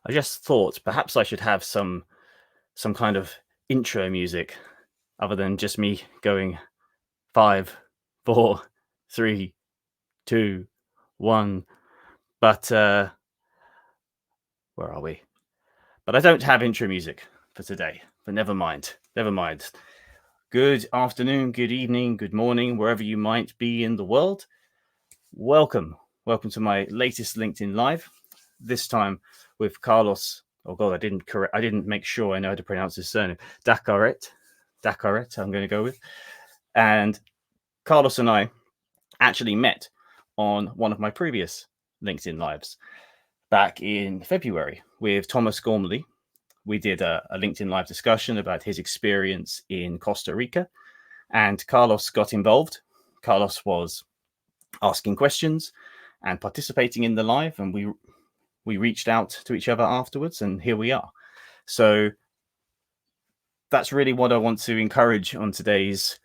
I just thought perhaps I should have some kind of intro music other than just me going 5, 4, 3, 2, 1. But where are we? But I don't have intro music for today. But never mind. Never mind. Good afternoon, good evening, good morning, wherever you might be in the world. Welcome. Welcome to my latest LinkedIn Live. This time with Carlos. Oh God, I didn't make sure I know how to pronounce his surname. Daccarett, I'm going to go with. And Carlos and I actually met on one of my previous LinkedIn Lives back in February with Thomas Gormley. We did a LinkedIn Live discussion about his experience in Costa Rica, and Carlos got involved. Carlos was asking questions and participating in the live, and we reached out to each other afterwards, and here we are. So that's really what I want to encourage on today's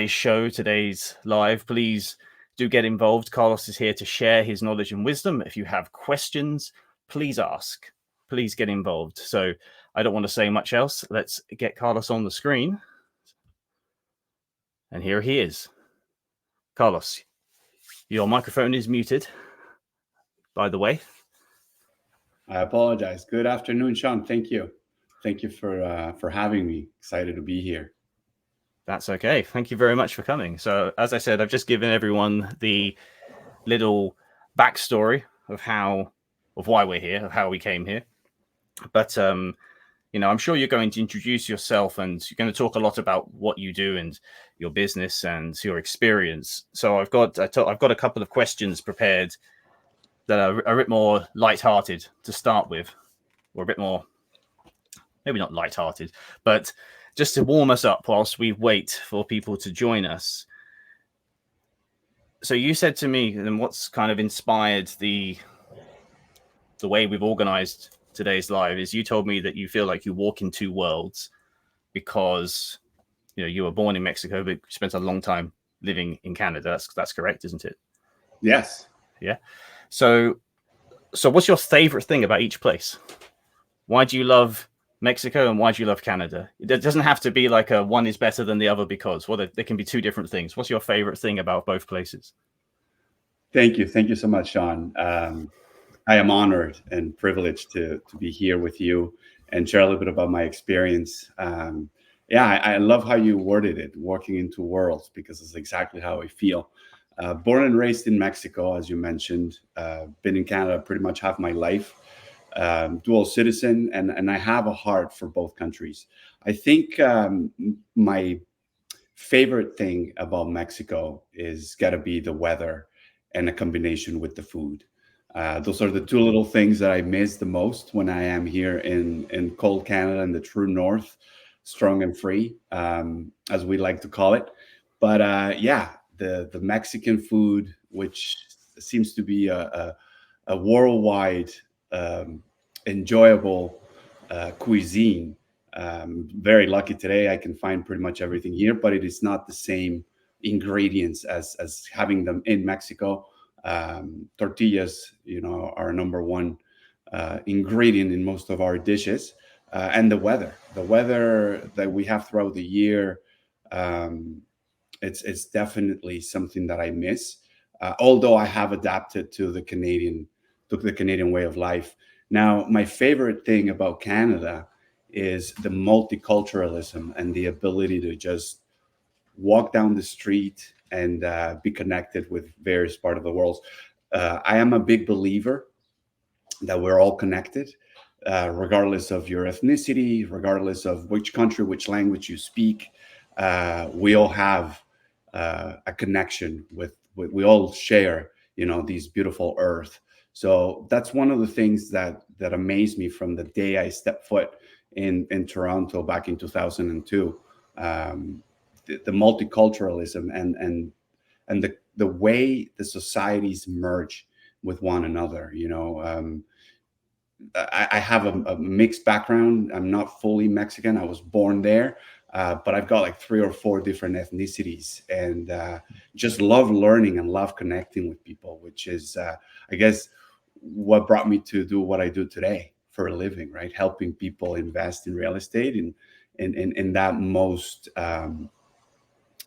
show, today's live. Please do get involved. Carlos is here to share his knowledge and wisdom. If you have questions, please ask. Please get involved. So I don't want to say much else. Let's get Carlos on the screen. And here he is. Carlos, your microphone is muted, by the way. I apologize. Good afternoon, Sean. Thank you. Thank you for having me. Excited to be here. That's okay. Thank you very much for coming. So, as I said, I've just given everyone the little backstory of why we're here, of how we came here. But I'm sure you're going to introduce yourself, and you're going to talk a lot about what you do and your business and your experience. So I've got a couple of questions prepared that are a bit more lighthearted to start with, or a bit more, maybe not lighthearted, but just to warm us up whilst we wait for people to join us. So you said to me, and what's kind of inspired the way we've organized today's live is you told me that you feel like you walk in two worlds because you were born in Mexico, but spent a long time living in Canada. That's correct, isn't it? Yes. Yeah. So what's your favorite thing about each place? Why do you love Mexico and why do you love Canada? It doesn't have to be like a one is better than the other because, well, there can be two different things. What's your favorite thing about both places? Thank you. Thank you so much, Sean. I am honored and privileged to be here with you and share a little bit about my experience. I love how you worded it, walking into worlds, because it's exactly how I feel. Born and raised in Mexico, as you mentioned, been in Canada pretty much half my life. Dual citizen, and I have a heart for both countries. I think my favorite thing about Mexico is got to be the weather and a combination with the food. Those are the two little things that I miss the most when I am here in cold Canada in the true north, strong and free, as we like to call it. But the Mexican food, which seems to be a worldwide enjoyable cuisine. Very lucky today I can find pretty much everything here, but it is not the same ingredients as having them in Mexico. Tortillas, are number one ingredient in most of our dishes, and the weather that we have throughout the year. It's definitely something that I miss. Although I have adapted to the Canadian way of life. Now, my favorite thing about Canada is the multiculturalism and the ability to just walk down the street and be connected with various part of the world. I am a big believer that we're all connected, regardless of your ethnicity, regardless of which country, which language you speak. We all have a connection we all share, these beautiful earth. So that's one of the things that amazed me from the day I stepped foot in Toronto back in 2002. The multiculturalism and the way the societies merge with one another. I have a mixed background. I'm not fully Mexican. I was born there, but I've got like three or four different ethnicities, and just love learning and love connecting with people, which is, I guess, what brought me to do what I do today. for a living, right? Helping people invest in real estate in that most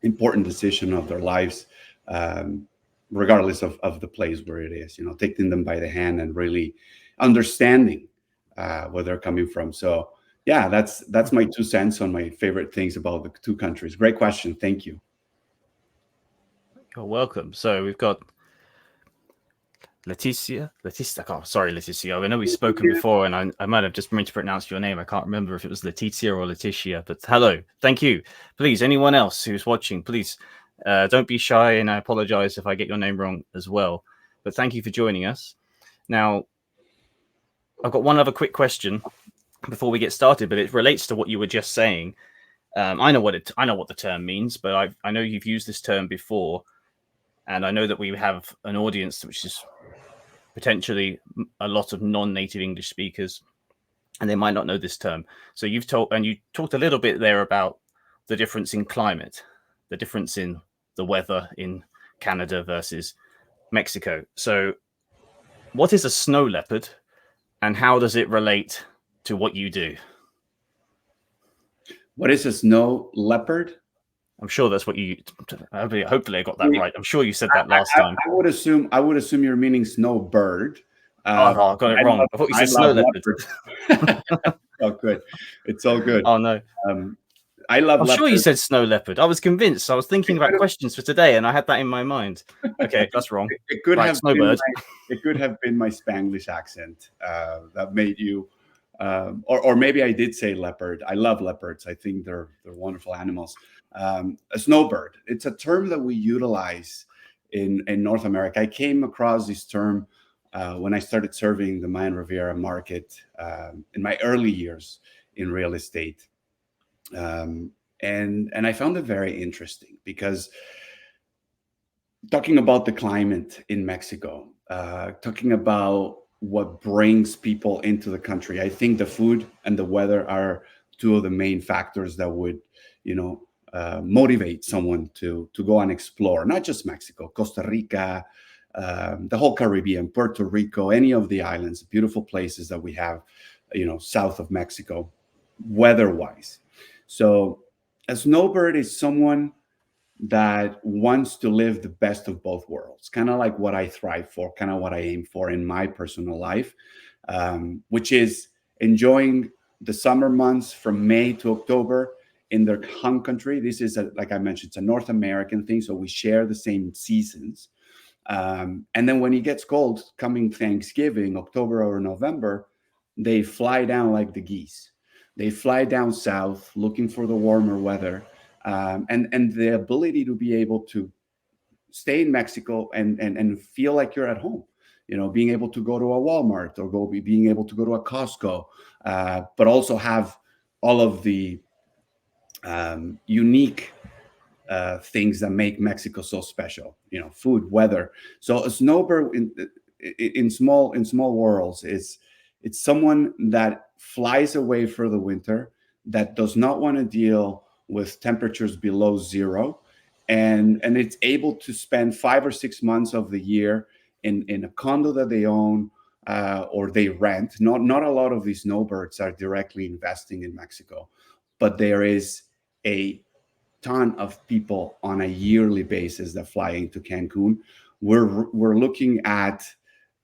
important decision of their lives, um, regardless of the place where it is. Taking them by the hand and really understanding where they're coming from. So yeah, that's my 2 cents on my favorite things about the two countries. Great question. Thank you. You're welcome. So we've got Leticia. Oh, sorry, Leticia. I know we've spoken before, and I might have just meant to pronounce your name. I can't remember if it was Leticia or Leticia, but hello. Thank you. Please, anyone else who's watching, please don't be shy, and I apologize if I get your name wrong as well. But thank you for joining us. Now, I've got one other quick question before we get started, but it relates to what you were just saying. I know what the term means, but I know you've used this term before, and I know that we have an audience which is potentially a lot of non-native English speakers, and they might not know this term. So you talked a little bit there about the difference in climate, the difference in the weather in Canada versus Mexico. So what is a snow leopard, and how does it relate to what you do? What is a snow leopard? I'm sure that's what you. Hopefully, I got that right. I'm sure you said that last time. I would assume you're meaning snowbird. I got it wrong. I thought you said snow leopard. Oh, good. It's all good. Oh no. I love. I'm sure you said snow leopard. I was convinced. I was thinking about questions for today, and I had that in my mind. Okay, that's wrong. It could have snowbird. It could have been my Spanglish accent that made you, or maybe I did say leopard. I love leopards. I think they're wonderful animals. A snowbird. It's a term that we utilize in North America. I came across this term when I started serving the Mayan Riviera market in my early years in real estate. And I found it very interesting because talking about the climate in Mexico, talking about what brings people into the country, I think the food and the weather are two of the main factors that would, motivate someone to go and explore, not just Mexico, Costa Rica, the whole Caribbean, Puerto Rico, any of the islands, beautiful places that we have, south of Mexico, weather-wise. So a snowbird is someone that wants to live the best of both worlds, kind of like what I thrive for, kind of what I aim for in my personal life, which is enjoying the summer months from May to October in their home country. This is, like I mentioned, it's a North American thing, so we share the same seasons. And then when it gets cold, coming Thanksgiving, October or November, they fly down like the geese. They fly down south looking for the warmer weather, and the ability to be able to stay in Mexico and feel like you're at home. Being able to go to a Walmart or being able to go to a Costco, but also have all of the unique things that make Mexico so special. Food, weather. So a snowbird in small worlds it's someone that flies away for the winter, that does not want to deal with temperatures below zero, and it's able to spend 5 or 6 months of the year in a condo that they own or they rent. Not a lot of these snowbirds are directly investing in Mexico, but there is a ton of people on a yearly basis that fly into Cancun. We're looking at,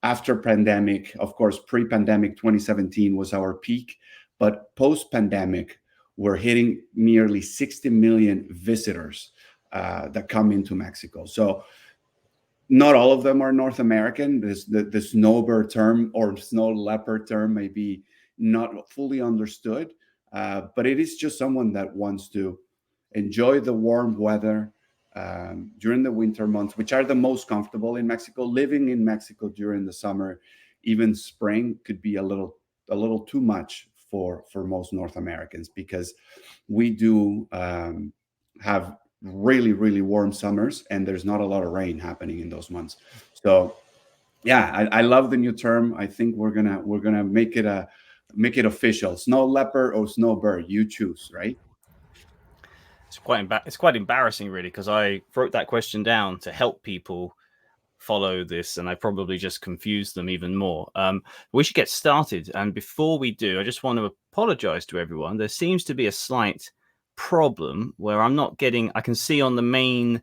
after pandemic, of course, pre-pandemic 2017 was our peak, but post-pandemic, we're hitting nearly 60 million visitors that come into Mexico. So not all of them are North American. The snowbird term or snow leopard term may be not fully understood, but it is just someone that wants to enjoy the warm weather during the winter months, which are the most comfortable in Mexico. Living in Mexico during the summer, even spring, could be a little too much for most North Americans, because we do have really, really warm summers, and there's not a lot of rain happening in those months. So yeah, I love the new term. I think we're gonna make it official. Snow leopard or snowbird, you choose, right? It's quite embarrassing, really, because I wrote that question down to help people follow this, and I probably just confused them even more. We should get started. And before we do, I just want to apologize to everyone. There seems to be a slight problem where I'm not getting, I can see on the main,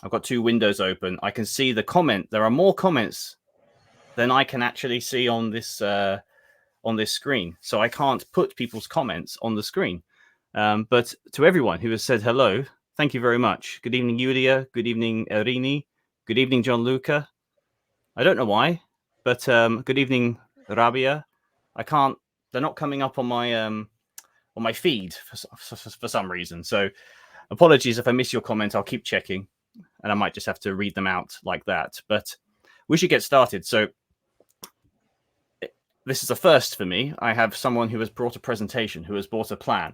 I've got two windows open. I can see the comment. There are more comments than I can actually see on this screen. So I can't put people's comments on the screen. But to everyone who has said hello, thank you very much. Good evening, Yulia. Good evening, Erini. Good evening, Gianluca. I don't know why, but good evening, Rabia. I can't. They're not coming up on my feed for some reason. So apologies if I miss your comment. I'll keep checking, and I might just have to read them out like that. But we should get started. So this is a first for me. I have someone who has brought a presentation, who has brought a plan,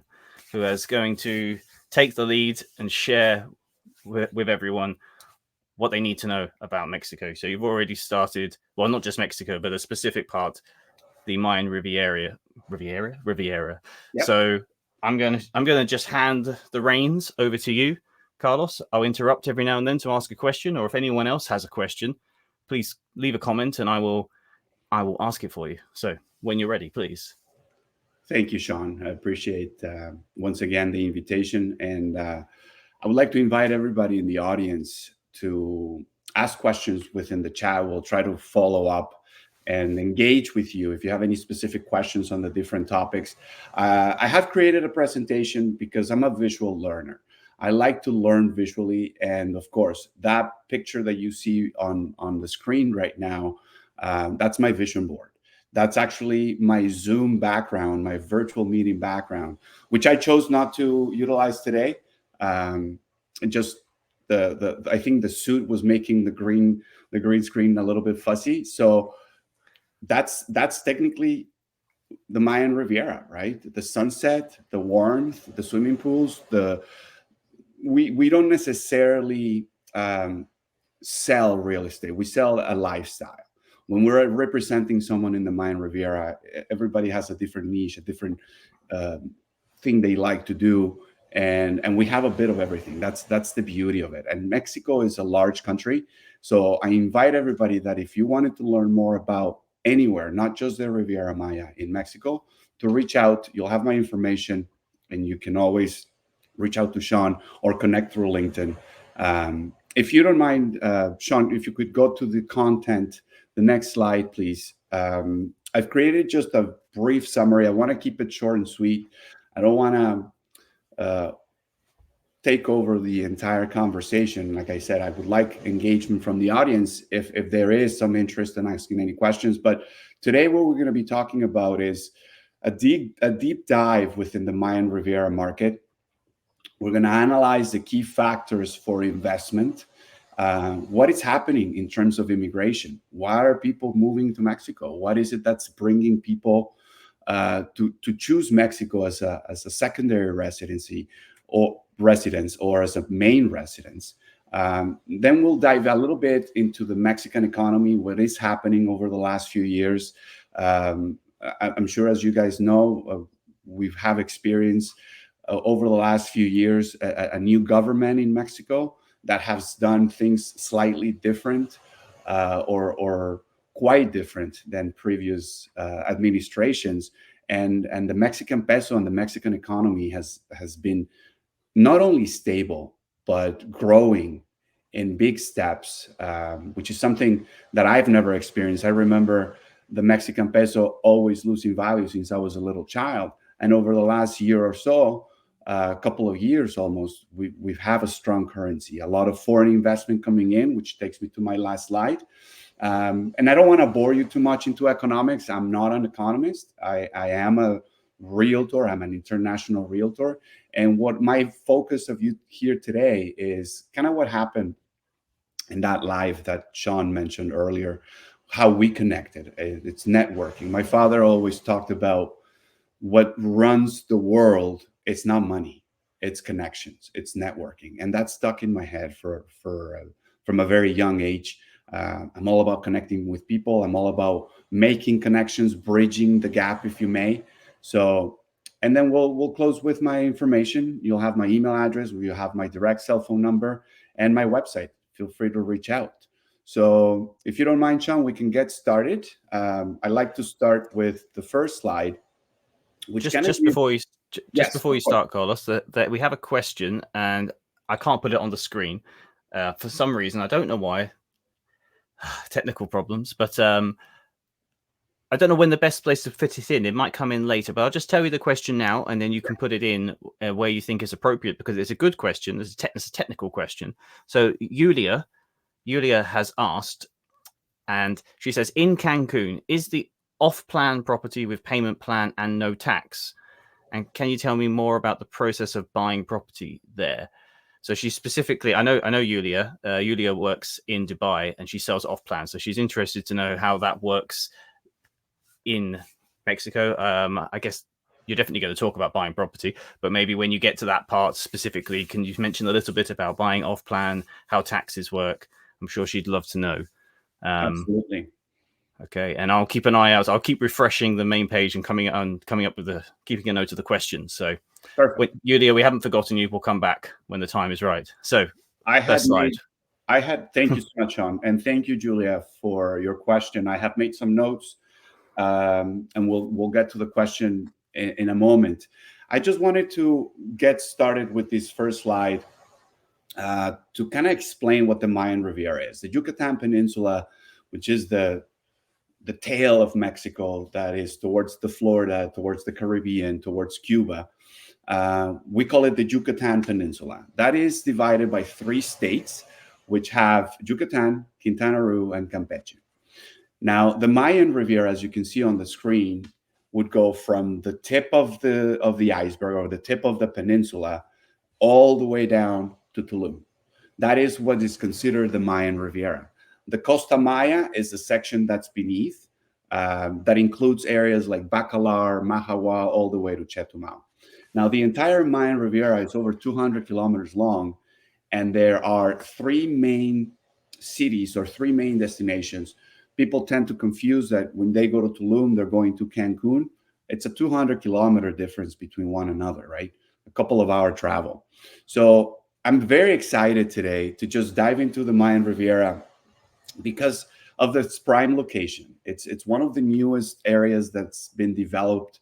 who is going to take the lead and share with everyone what they need to know about Mexico. So you've already started, well, not just Mexico, but a specific part, the Mayan Riviera. Yep. So I'm gonna just hand the reins over to you, Carlos. I'll interrupt every now and then to ask a question, or if anyone else has a question, please leave a comment and I will ask it for you. So when you're ready, please. Thank you, Sean. I appreciate once again the invitation, and I would like to invite everybody in the audience to ask questions within the chat. We'll try to follow up and engage with you if you have any specific questions on the different topics. I have created a presentation because I'm a visual learner. I like to learn visually, and of course, that picture that you see on the screen right now, that's my vision board. That's actually my Zoom background, my virtual meeting background, which I chose not to utilize today. And just I think the suit was making the green screen a little bit fuzzy. So that's technically the Mayan Riviera, right? The sunset, the warmth, the swimming pools. We don't necessarily sell real estate. We sell a lifestyle. When we're representing someone in the Mayan Riviera, everybody has a different niche, a different thing they like to do, and we have a bit of everything. That's the beauty of it. And Mexico is a large country, so I invite everybody that if you wanted to learn more about anywhere, not just the Riviera Maya in Mexico, to reach out. You'll have my information, and you can always reach out to Sean or connect through LinkedIn. If you don't mind, Sean, if you could go to the content. The next slide, please. I've created just a brief summary. I want to keep it short and sweet. I don't want to take over the entire conversation. Like I said, I would like engagement from the audience if there is some interest in asking any questions. But today what we're going to be talking about is a deep dive within the Mayan Riviera market. We're going to analyze the key factors for investment. What is happening in terms of immigration? Why are people moving to Mexico? What is it that's bringing people to choose Mexico as a secondary residency or residence, or as a main residence? Then we'll dive a little bit into the Mexican economy, what is happening over the last few years. I'm sure, as you guys know, we have experienced over the last few years a new government in Mexico that has done things slightly different or quite different than previous administrations. And the Mexican peso and the Mexican economy has been not only stable, but growing in big steps, which is something that I've never experienced. I remember the Mexican peso always losing value since I was a little child. And over the last year or so, a couple of years almost, we have a strong currency, a lot of foreign investment coming in, which takes me to my last slide. And I don't want to bore you too much into economics. I'm not an economist. I am a realtor. I'm an international realtor. And what my focus of you here today is kind of what happened in that live that Sean mentioned earlier, how we connected. It's networking. My father always talked about what runs the world. It's not money, it's connections, it's networking. And that stuck in my head from a very young age. I'm all about connecting with people. I'm all about making connections, bridging the gap, if you may. So, and then we'll close with my information. You'll have my email address, you'll have my direct cell phone number and my website. Feel free to reach out. So if you don't mind, Sean, we can get started. I'd like to start with the first slide, which kind of Just before you just yes, before of you course. start, Carlos, that we have a question, and I can't put it on the screen for some reason. I don't know why. Technical problems, but I don't know when the best place to fit it in. It might come in later, but I'll just tell you the question now, and then you can put it in where you think is appropriate, because it's a good question. It's a technical question. So Yulia has asked, and she says, in Cancun, is the off-plan property with payment plan and no tax? And can you tell me more about the process of buying property there? So she specifically, I know Yulia. Yulia works in Dubai and she sells off plan. So she's interested to know how that works in Mexico. I guess you're definitely going to talk about buying property, but maybe when you get to that part specifically, can you mention a little bit about buying off plan, how taxes work? I'm sure she'd love to know. Absolutely. Okay, and I'll keep an eye out. I'll keep refreshing the main page and coming up with keeping a note of the questions. So, Perfect. Yulia, we haven't forgotten you. We'll come back when the time is right. So, I had first slide. made, thank you so much, Sean. And thank you, Julia, for your question. I have made some notes, and we'll get to the question in a moment. I just wanted to get started with this first slide to kind of explain what the Mayan Riviera is. The Yucatan Peninsula, which is the tail of Mexico that is towards the Florida, towards the Caribbean, towards Cuba. We call it the Yucatan Peninsula. That is divided by 3 states, which have Yucatan, Quintana Roo, and Campeche. Now, the Mayan Riviera, as you can see on the screen, would go from the tip of the iceberg, or the tip of the peninsula, all the way down to Tulum. That is what is considered the Mayan Riviera. The Costa Maya is the section that's beneath, that includes areas like Bacalar, Mahawa, all the way to Chetumal. Now, the entire Mayan Riviera is over 200 kilometers long, and there are 3 main cities or 3 main destinations. People tend to confuse that when they go to Tulum, they're going to Cancun. It's a 200-kilometer difference between one another, right? A couple of hour travel. So I'm very excited today to just dive into the Mayan Riviera because of its prime location. It's one of the newest areas that's been developed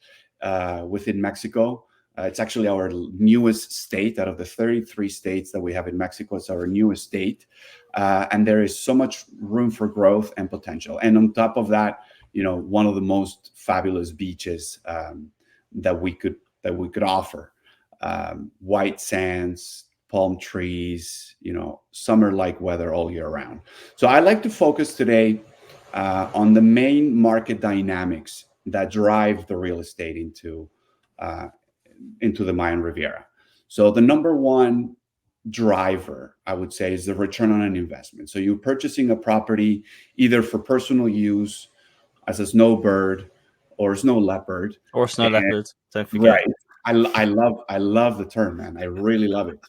within Mexico. It's actually our newest state out of the 33 states that we have in Mexico. It's our newest state, and there is so much room for growth and potential. And on top of that, one of the most fabulous beaches that we could offer. White sands, palm trees, summer-like weather all year round. So I like to focus today on the main market dynamics that drive the real estate into the Mayan Riviera. So the number one driver, I would say, is the return on an investment. So you're purchasing a property either for personal use as a snowbird or snow leopard. Or snow leopards, don't forget. Right. I love the term, man. I really love it.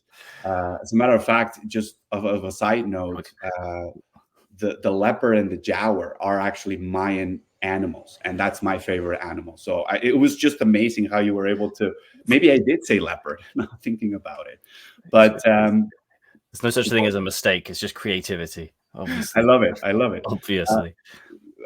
As a matter of fact, just of a side note, the leopard and the jaguar are actually Mayan animals, and that's my favorite animal. So it was just amazing how you were able to. Maybe I did say leopard, not thinking about it, but there's no such thing as a mistake. It's just creativity. Obviously, I love it. I love it. Obviously,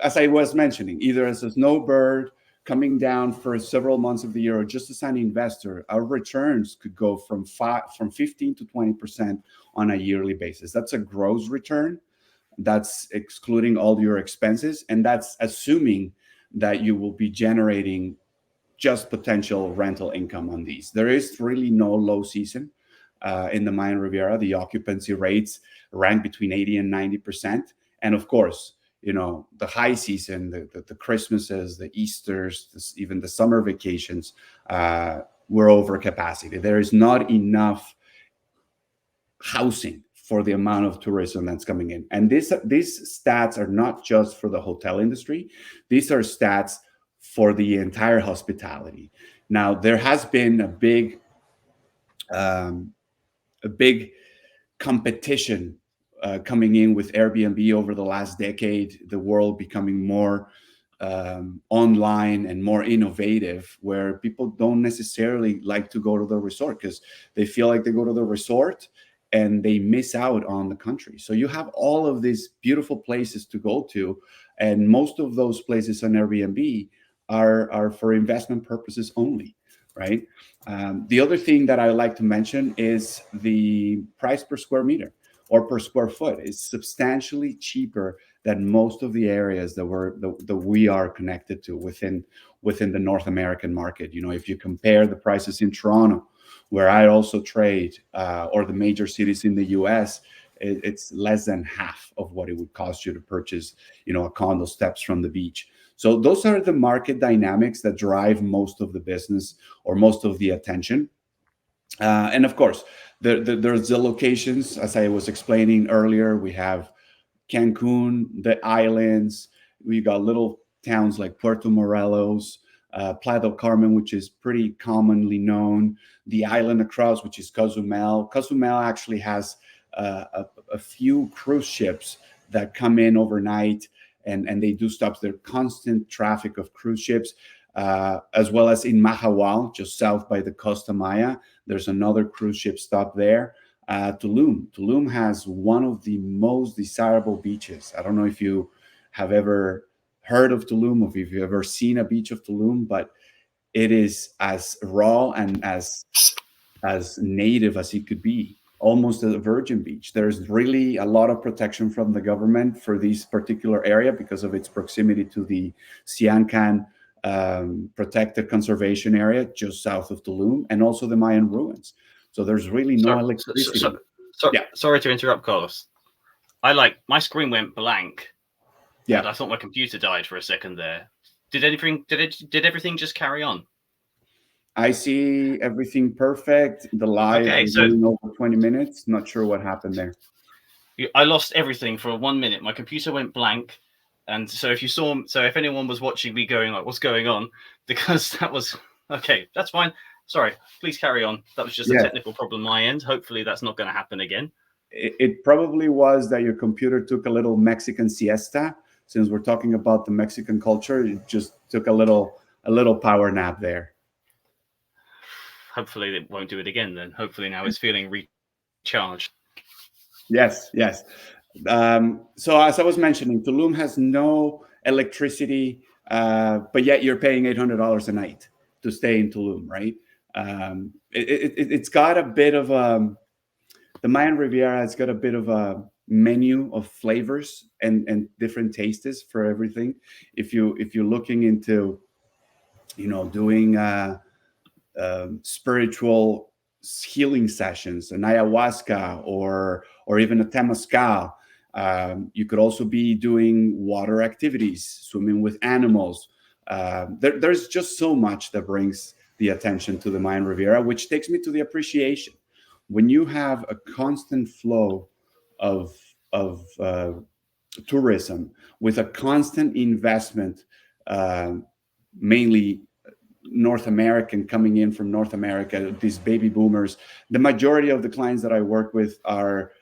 as I was mentioning, either as a snowbird coming down for several months of the year, or just as an investor, our returns could go from 15 to 20% on a yearly basis. That's a gross return. That's excluding all your expenses, and that's assuming that you will be generating just potential rental income on these. There is really no low season in the Mayan Riviera. The occupancy rates rank between 80 and 90%. And of course, the high season, the Christmases, the Easters, even the summer vacations, we're over capacity. There is not enough housing for the amount of tourism that's coming in. And these stats are not just for the hotel industry. These are stats for the entire hospitality. Now, there has been a big competition coming in with Airbnb over the last decade, the world becoming more online and more innovative, where people don't necessarily like to go to the resort because they feel like they go to the resort and they miss out on the country. So you have all of these beautiful places to go to, and most of those places on Airbnb are for investment purposes only, right? The other thing that I like to mention is the price per square meter or per square foot is substantially cheaper than most of the areas that we are connected to within the North American market. You know, if you compare the prices in Toronto, where I also trade, or the major cities in the U.S., it's less than half of what it would cost you to purchase, you know, a condo steps from the beach. So those are the market dynamics that drive most of the business or most of the attention. And of course, there's the locations, as I was explaining earlier. We have Cancun, the islands. We got little towns like Puerto Morelos, Playa del Carmen, which is pretty commonly known. The island across, which is Cozumel. Cozumel actually has a few cruise ships that come in overnight, and they do stops. There constant traffic of cruise ships, as well as in Mahahual, just south by the Costa Maya. There's another cruise ship stop there. Tulum has one of the most desirable beaches. I don't know if you have ever heard of Tulum, or if you've ever seen a beach of Tulum, but it is as raw and as native as it could be, almost a virgin beach. There's really a lot of protection from the government for this particular area because of its proximity to the Siancan protected conservation area just south of Tulum, and also the Mayan ruins. So there's really no electricity. Yeah. Sorry to interrupt, Carlos. My screen went blank. Yeah. And I thought my computer died for a second there. Did everything just carry on? I see everything perfect. The live is going over 20 minutes. Not sure what happened there. I lost everything for 1 minute. My computer went blank. And so if anyone was watching me going like, what's going on? Because that was, okay, that's fine. Sorry, please carry on. That was just a technical problem on my end. Hopefully that's not going to happen again. It probably was that your computer took a little Mexican siesta. Since we're talking about the Mexican culture, it just took a little power nap there. Hopefully it won't do it again then. Hopefully now it's feeling recharged. Yes. So as I was mentioning, Tulum has no electricity, but yet you're paying $800 a night to stay in Tulum, right? It's got a bit of the Mayan Riviera has got a bit of a menu of flavors and different tastes for everything. If you're looking into, you know, doing spiritual healing sessions, an ayahuasca or even a temazcal. You could also be doing water activities, swimming with animals. There's just so much that brings the attention to the Mayan Riviera, which takes me to the appreciation. When you have a constant flow of tourism with a constant investment, mainly North American coming in from North America, these baby boomers. The majority of the clients that I work with are,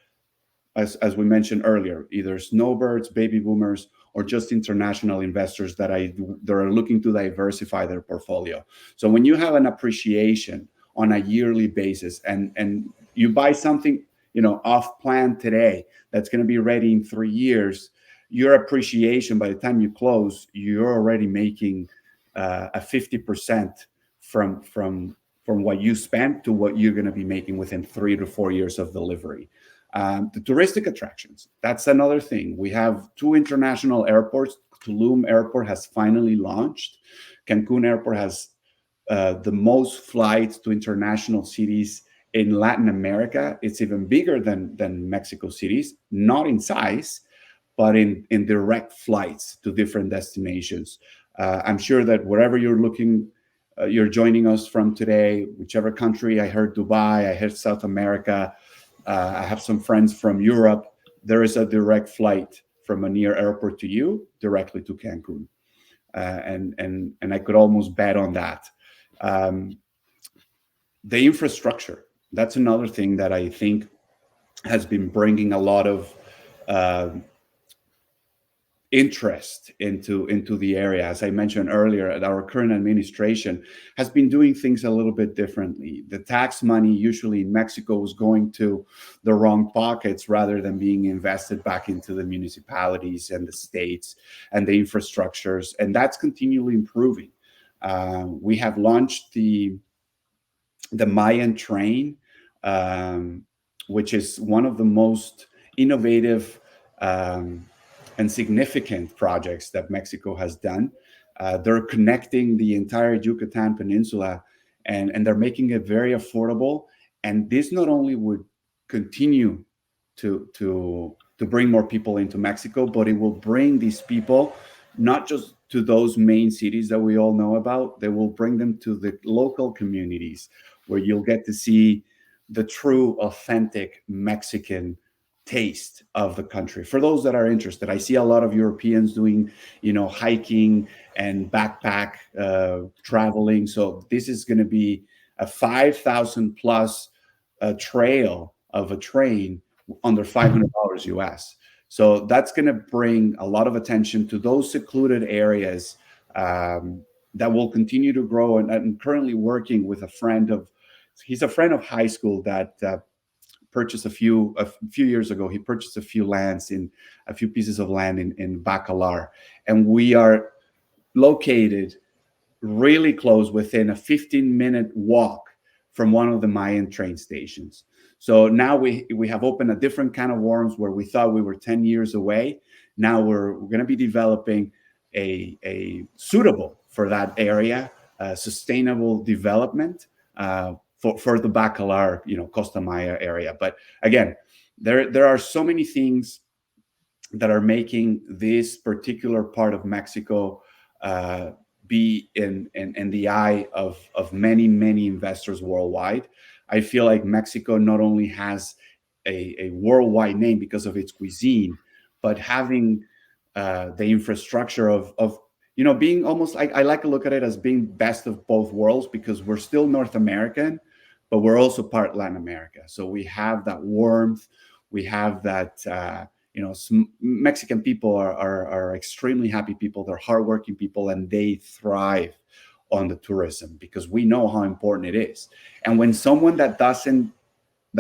as we mentioned earlier, either snowbirds, baby boomers, or just international investors that are looking to diversify their portfolio. So when you have an appreciation on a yearly basis, and you buy something, you know, off plan today that's going to be ready in 3 years, your appreciation by the time you close, you're already making a 50% from what you spent to what you're going to be making within 3 to 4 years of delivery. The touristic attractions, that's another thing. We have 2 international airports. Tulum Airport has finally launched. Cancun Airport has the most flights to international cities in Latin America. It's even bigger than Mexico cities, not in size, but in direct flights to different destinations. I'm sure that wherever you're looking, you're joining us from today, whichever country. I heard Dubai, I heard South America. I have some friends from Europe. There is a direct flight from a near airport to you directly to Cancun, and I could almost bet on that. The infrastructure, that's another thing that I think has been bringing a lot of interest into the area. As I mentioned earlier, our current administration has been doing things a little bit differently. The tax money usually in Mexico was going to the wrong pockets rather than being invested back into the municipalities and the states and the infrastructures, and that's continually improving. We have launched the Mayan train, um, which is one of the most innovative um, and significant projects that Mexico has done. They're connecting the entire Yucatan Peninsula, and they're making it very affordable. And this not only would continue to bring more people into Mexico, but it will bring these people not just to those main cities that we all know about. They will bring them to the local communities where you'll get to see the true, authentic Mexican taste of the country. For those that are interested, I see a lot of Europeans doing, hiking and backpack traveling. So this is going to be a 5,000 plus trail of a train under $500 US. So that's going to bring a lot of attention to those secluded areas that will continue to grow. And I'm currently working with he's a friend of high school that purchased a few years ago. He purchased a few pieces of land in Bacalar, and we are located really close, within a 15-minute walk from one of the Mayan train stations. So now we have opened a different kind of worms where we thought we were 10 years away. Now we're going to be developing a suitable for that area, sustainable development for the Bacalar, Costa Maya area. But again, there are so many things that are making this particular part of Mexico be in the eye of many, many investors worldwide. I feel like Mexico not only has a worldwide name because of its cuisine, but having the infrastructure of being almost like, I like to look at it as being best of both worlds, because we're still North American, but we're also part Latin America. So we have that warmth, we have that. Mexican people are extremely happy people. They're hardworking people, and they thrive on the tourism because we know how important it is. And when someone that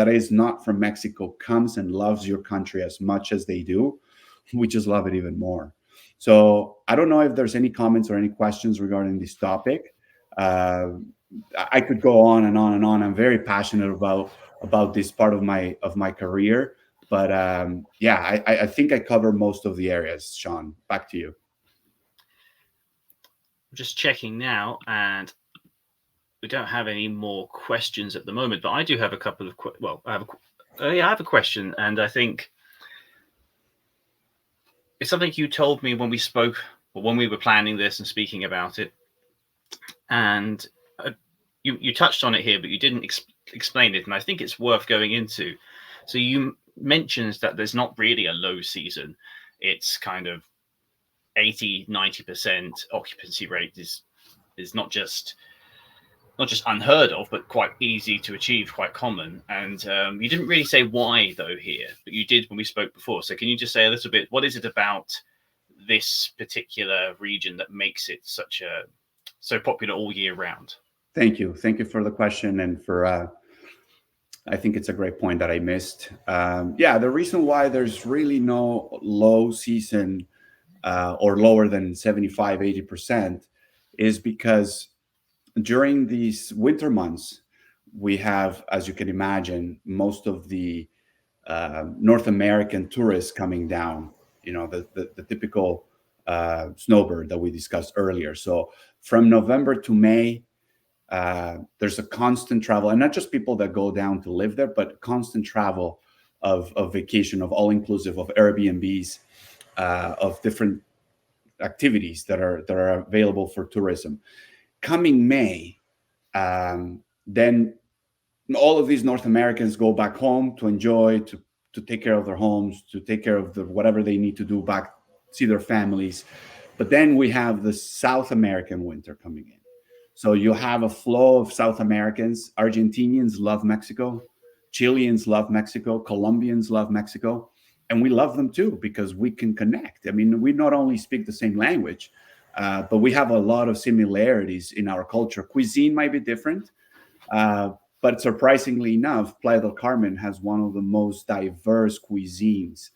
is not from Mexico comes and loves your country as much as they do, we just love it even more. So I don't know if there's any comments or any questions regarding this topic. I could go on and on and on. I'm very passionate about this part of my career. But I think I cover most of the areas. Sean, back to you. I'm just checking now, and we don't have any more questions at the moment. But I do have a couple of I have a question, and I think it's something you told me when we spoke, or when we were planning this and speaking about it, and you touched on it here, but you didn't explain it, and I think it's worth going into. So you mentions that there's not really a low season. It's kind of 80-90% occupancy rate is not just unheard of, but quite easy to achieve, quite common. And you didn't really say why though here, but you did when we spoke before. So can you just say a little bit, what is it about this particular region that makes it so popular all year round? Thank you for the question, and for I think it's a great point that I missed. The reason why there's really no low season or lower than 75-80% is because during these winter months, we have, as you can imagine, most of the North American tourists coming down, the typical snowbird that we discussed earlier. So from November to May, there's a constant travel, and not just people that go down to live there, but constant travel of vacation, of all inclusive, of Airbnbs, of different activities that are available for tourism. Coming May, then all of these North Americans go back home to enjoy, to take care of their homes, to take care of whatever they need to do, back see their families. But then we have the South American winter coming in. So you have a flow of South Americans. Argentinians love Mexico. Chileans love Mexico. Colombians love Mexico. and we love them too because we can connect. I mean, we not only speak the same language, but we have a lot of similarities in our culture. Cuisine might be different, uh, but surprisingly enough, Playa del Carmen has one of the most diverse cuisines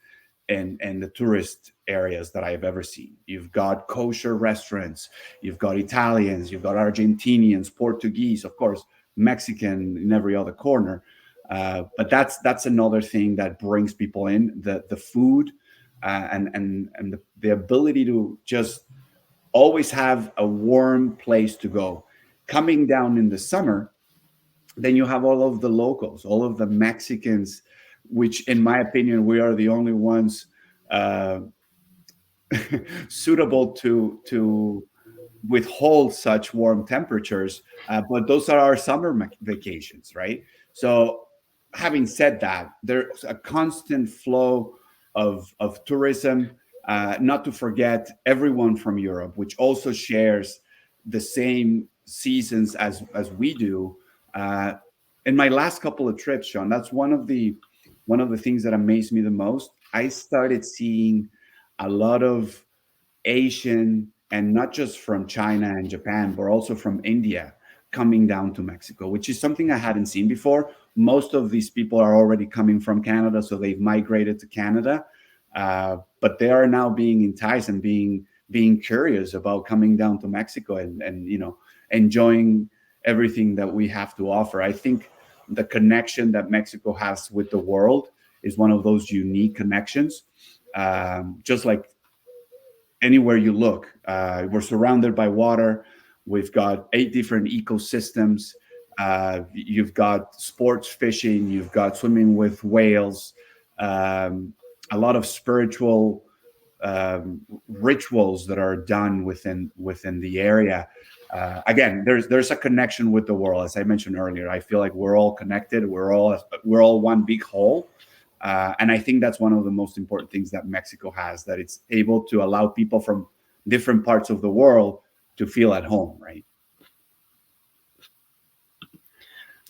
and the tourist areas that I've ever seen. You've got kosher restaurants, you've got Italians, you've got Argentinians, Portuguese, of course, Mexican in every other corner. But that's another thing that brings people in, the food, and the ability to just always have a warm place to go. Coming down in the summer, then you have all of the locals, all of the Mexicans, which, in my opinion, we are the only ones uh, suitable to withhold such warm temperatures. But those are our summer vacations, right? So, having said that, there's a constant flow of tourism. Not to forget everyone from Europe, which also shares the same seasons as we do. Uh, in my last couple of trips, Sean, that's one of the things that amazed me the most. I started seeing a lot of Asian, and not just from China and Japan, but also from India coming down to Mexico, which is something I hadn't seen before. Most of these people are already coming from Canada, so they've migrated to Canada, but they are now being enticed and being curious about coming down to Mexico and enjoying everything that we have to offer. I think the connection that Mexico has with the world is one of those unique connections. Just like anywhere you look. We're surrounded by water. We've got 8 different ecosystems. You've got sports fishing. You've got swimming with whales. Um, a lot of spiritual rituals that are done within the area. Again, there's a connection with the world, as I mentioned earlier. I feel like we're all connected. We're all one big whole. And I think that's one of the most important things that Mexico has, that it's able to allow people from different parts of the world to feel at home, right?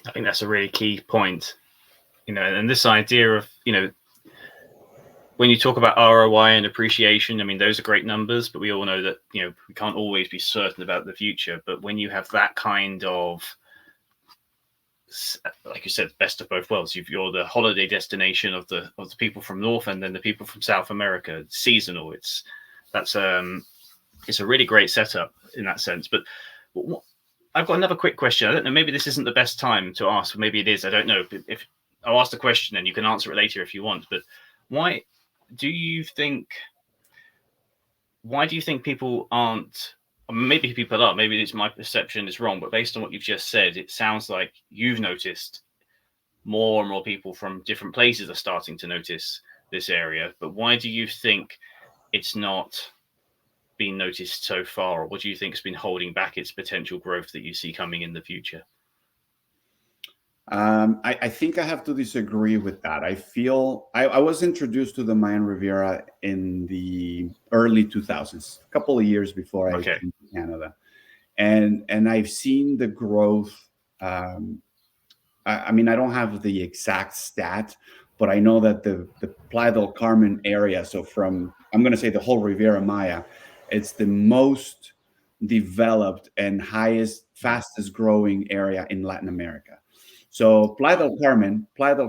I think that's a really key point, and this idea of, when you talk about ROI and appreciation, I mean, those are great numbers, but we all know that, we can't always be certain about the future. But when you have that kind of, like you said, best of both worlds, you're the holiday destination of the people from North, and then the people from South America. It's seasonal. It's a really great setup in that sense. But I've got another quick question. I don't know, maybe this isn't the best time to ask, maybe it is. I don't know. If I'll ask the question and you can answer it later if you want. But why do you think people aren't? Maybe people are. Maybe it's my perception is wrong. But based on what you've just said, it sounds like you've noticed more and more people from different places are starting to notice this area. But why do you think it's not been noticed so far? Or what do you think has been holding back its potential growth that you see coming in the future? I think I have to disagree with that. I feel I was introduced to the Mayan Riviera in the early 2000s, a couple of years before I Okay. came to Canada, and I've seen the growth. Um, I mean, I don't have the exact stat, but I know that the Playa del Carmen area, so from, I'm going to say, the whole Riviera Maya, it's the most developed and fastest growing area in Latin America. So Playa del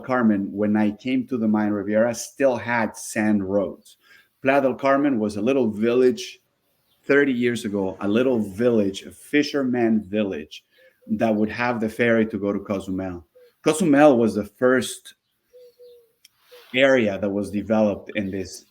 Carmen, when I came to the Mayan Riviera, still had sand roads. Playa del Carmen was a little village 30 years ago, a little village, a fisherman village that would have the ferry to go to Cozumel. Cozumel was the first area that was developed in this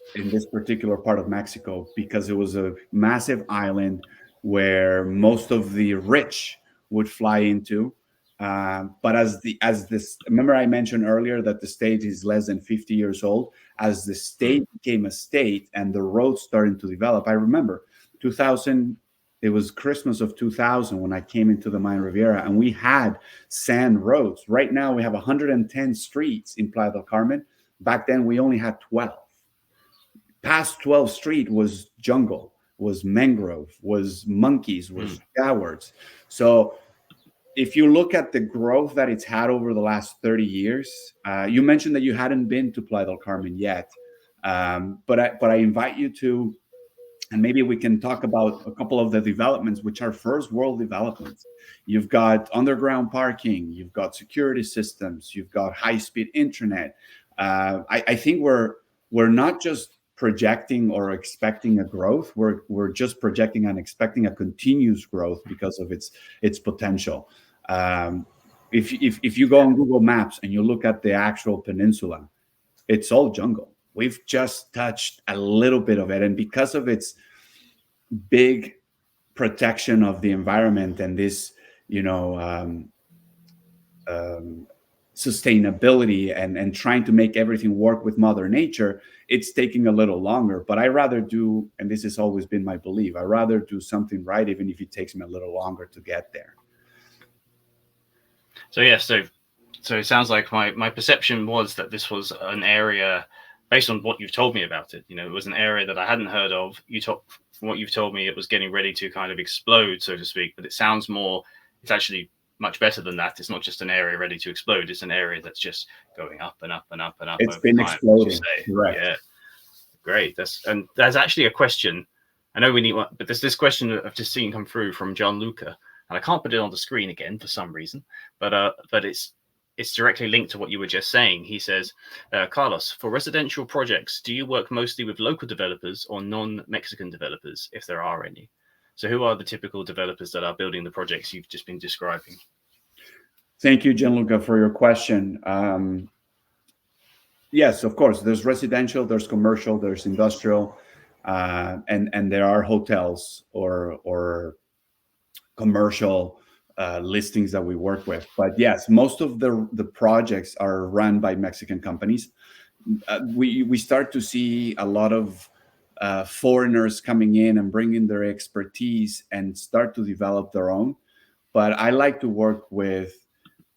particular part of Mexico because it was a massive island where most of the rich would fly into. But as this, remember I mentioned earlier that the state is less than 50 years old. As the state became a state and the roads started to develop, I remember 2000. It was Christmas of 2000 when I came into the Mayan Riviera, and we had sand roads. Right now we have 110 streets in Playa del Carmen. Back then, we only had 12. Past 12th Street was jungle, was mangrove, was monkeys, was jaguars. So if you look at the growth that it's had over the last 30 years, you mentioned that you hadn't been to Playa del Carmen yet. But I invite you to, and maybe we can talk about a couple of the developments, which are first world developments. You've got underground parking, you've got security systems, you've got high speed internet. I think we're not just projecting or expecting a growth. We're just projecting and expecting a continuous growth because of its potential. Um, if you go on Google Maps and you look at the actual peninsula, it's all jungle. We've just touched a little bit of it, and because of its big protection of the environment and this, you know, um, sustainability and trying to make everything work with Mother Nature, it's taking a little longer. But I rather do, and this has always been my belief, I rather do something right, even if it takes me a little longer to get there. So yeah, so it sounds like my perception was that this was an area, based on what you've told me about it. It was an area that I hadn't heard of. From what you've told me, it was getting ready to kind of explode, so to speak. But it sounds more, it's actually much better than that. It's not just an area ready to explode. It's an area that's just going up and up and up and up It's over been time, as you exploding. say. Correct. Yeah, great. And there's actually a question. I know we need one, but there's this question I've just seen come through from John Luca, and I can't put it on the screen again for some reason, but it's directly linked to what you were just saying. He says, Carlos, for residential projects, do you work mostly with local developers or non-Mexican developers, if there are any? So who are the typical developers that are building the projects you've just been describing? Thank you, Gianluca, for your question. Yes, of course. There's residential, there's commercial, there's industrial, and there are hotels or commercial listings that we work with. But yes, most of the projects are run by Mexican companies. We start to see a lot of foreigners coming in and bringing their expertise and start to develop their own. But I like to work with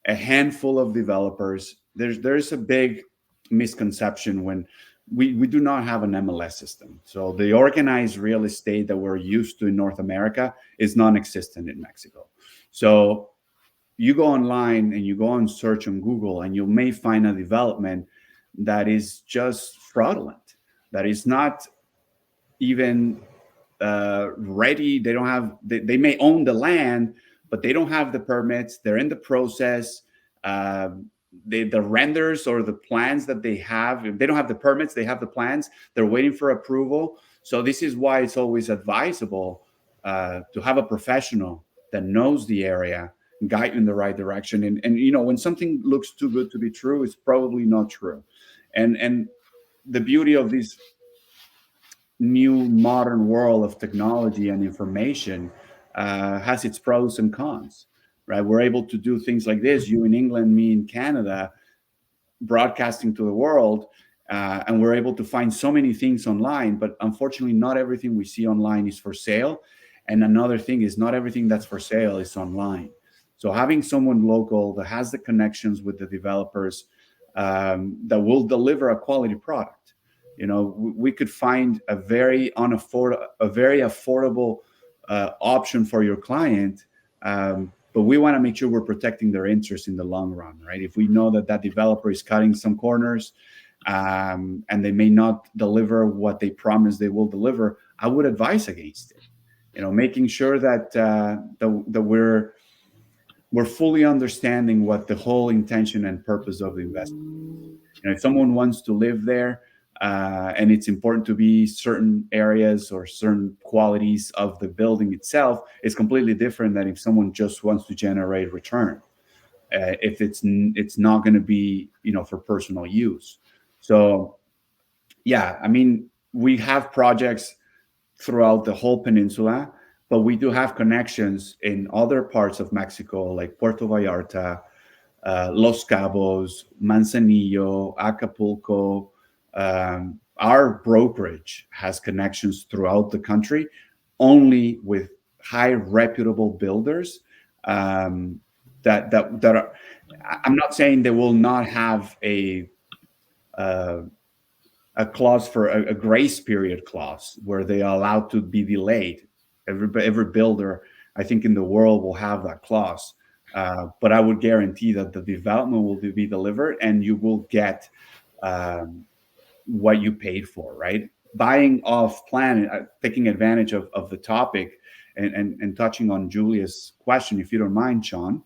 a handful of developers. There's a big misconception when we do not have an MLS system. So the organized real estate that we're used to in North America is non-existent in Mexico. So you go online and you go on search on Google, and you may find a development that is just fraudulent, that is not even ready. They don't have, they may own the land, but they don't have the permits. They're in the process. The renders or the plans that they have, if they don't have the permits, they have the plans, they're waiting for approval. So this is why it's always advisable to have a professional that knows the area, guide you in the right direction. And when something looks too good to be true, it's probably not true. And the beauty of this new modern world of technology and information has its pros and cons, right? We're able to do things like this, you in England, me in Canada, broadcasting to the world, and we're able to find so many things online. But unfortunately, not everything we see online is for sale. And another thing is, not everything that's for sale is online. So having someone local that has the connections with the developers, that will deliver a quality product. We could find a very affordable option for your client, but we want to make sure we're protecting their interests in the long run, right? If we know that developer is cutting some corners, and they may not deliver what they promise they will deliver, I would advise against it. Making sure that we're fully understanding what the whole intention and purpose of the investment. If someone wants to live there, and it's important to be certain areas or certain qualities of the building itself, it's completely different than if someone just wants to generate return. If it's not going to be for personal use. So yeah, I mean, we have projects throughout the whole peninsula, but we do have connections in other parts of Mexico, like Puerto Vallarta, Los Cabos, Manzanillo, Acapulco. Our brokerage has connections throughout the country, only with high reputable builders. That are. I'm not saying they will not have a clause for a grace period clause where they are allowed to be delayed. Every builder, I think, in the world will have that clause. But I would guarantee that the development will be delivered, and you will get what you paid for, right? Buying off plan, taking advantage of the topic, and touching on Julia's question, if you don't mind, Sean.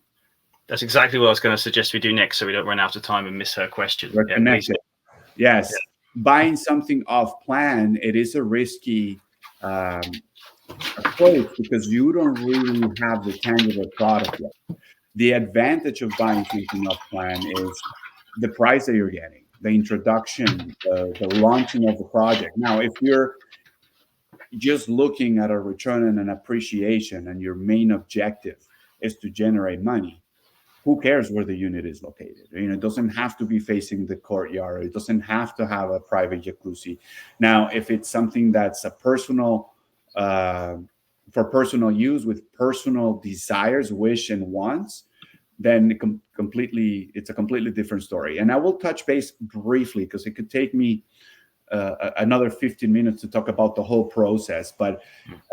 That's exactly what I was going to suggest we do next, so we don't run out of time and miss her question. We're Yeah, please. connected. Yes, buying something off plan, it is a risky approach because you don't really have the tangible product yet. The advantage of buying something off plan is the price that you're getting, the introduction, the launching of the project. Now, if you're just looking at a return and an appreciation and your main objective is to generate money, who cares where the unit is located? It doesn't have to be facing the courtyard. It doesn't have to have a private jacuzzi. Now, if it's something that's a personal, for personal use with personal desires, wish, and wants, then it's a completely different story. And I will touch base briefly because it could take me another 15 minutes to talk about the whole process. But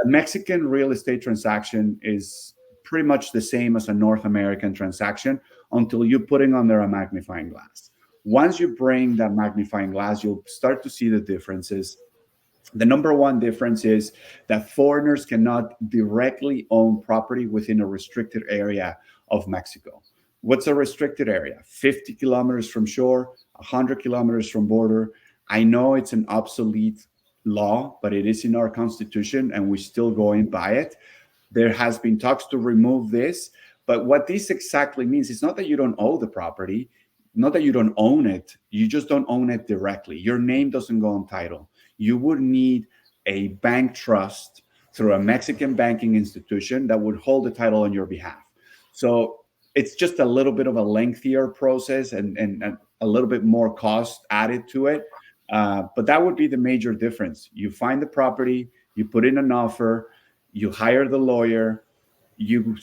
a Mexican real estate transaction is pretty much the same as a North American transaction until you're putting under a magnifying glass. Once you bring that magnifying glass, you'll start to see the differences. The number one difference is that foreigners cannot directly own property within a restricted area of Mexico. What's a restricted area? 50 kilometers from shore, 100 kilometers from border. I know it's an obsolete law, but it is in our constitution and we're still going by it. There has been talks to remove this, but what this exactly means is not that you don't own the property, not that you don't own it, you just don't own it directly. Your name doesn't go on title. You would need a bank trust through a Mexican banking institution that would hold the title on your behalf. So it's just a little bit of a lengthier process and a little bit more cost added to it. But that would be the major difference. You find the property, you put in an offer, you hire the lawyer, you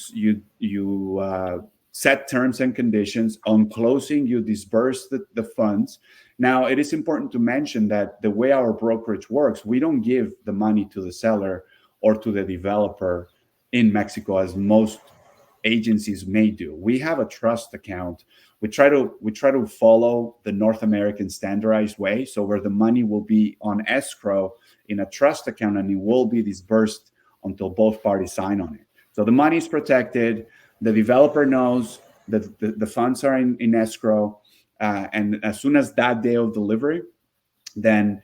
set terms and conditions. On closing, you disperse the funds. Now, it is important to mention that the way our brokerage works, we don't give the money to the seller or to the developer in Mexico as most agencies may do. We have a trust account. We try to follow the North American standardized way, so where the money will be on escrow in a trust account and it will be disbursed until both parties sign on it. So the money is protected. The developer knows that the funds are in escrow, and as soon as that day of delivery, then